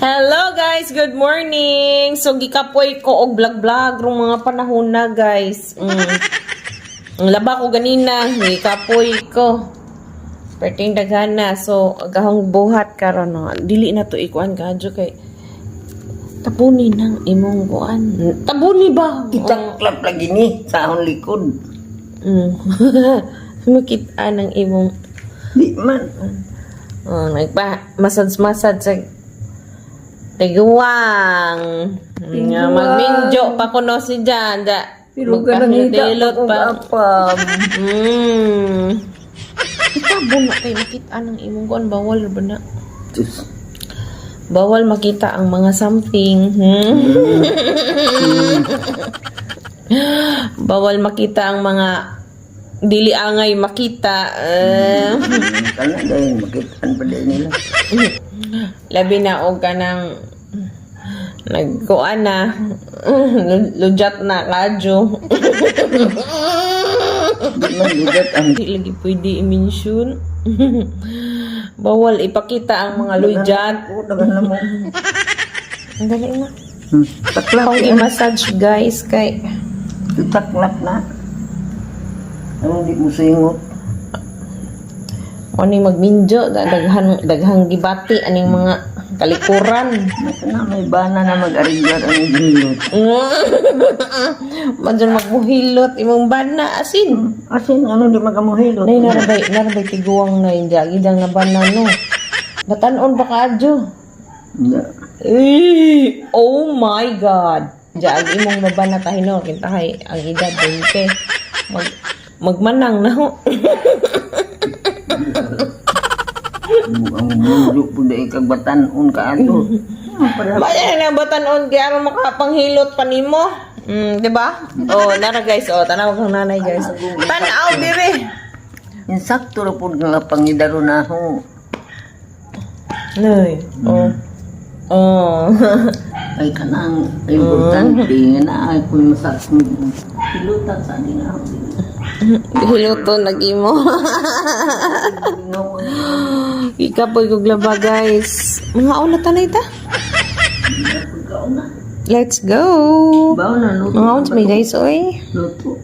Hello guys, good morning. So gikapoy ko og vlog rong mga panahon na guys. Ang laba ko ganina, gikapoy ko. Perting dagana. So agahong buhat karon no. Dili na to ikuan kadyo kay tabuni nang imong kuan. Tabuni ba? Itaklap lagi ni sa akong likod. Makita ng imong Di man. nagpa massage sa tiguang. Tiguang. Magminjo pa kuno si Jan. Pero ganang pa. apam. Itabo na kayo makita ng imong kuan. Bawal ba na? Diyos. Bawal makita ang mga something. Bawal makita ang mga dili angay makita. Kana dahil makitaan pa din nila. Labi na og kanang nagkuan na lujat na kadyo. Di man lugat ang Di lagi pwede i-mention. Bawal ipakita ang mga lujat. dagan na mo. Ang dali na. Taklap Pang yan. i-massage guys kay Taklap na. Ano di mo singot? ani magminjo daghang gibati aning mga kalikuran. Na may bana na mag-ariglar ang gilot. Madyan magbuhilot imong bana asin. Asin ano di magamuhilot. Nay narabay tiguang na injagi dang na bana no. Batanon ba kadyo? Oh my god. Diyan imong babana tahino kintahay ang edad 20. Magmanang na ho. Ang mundo po dahil kagbatanon ka ato. Bayan na batanon kaya aron makapanghilot pa nimo. Di ba? Oh, nara guys, oh, tanaw kang nanay guys. Tanaw dire. Insakto ra po nga pangidaro na ho. Nay. Oh. Oh. Ay kanang importante nga na ay kung masak pilutan sa aning ako. Hiluto nag-imo. Ikapoy kog laba guys. Mga una tanay ta. Let's go. Bawo na luto. Mga uns may guys oy. Luto.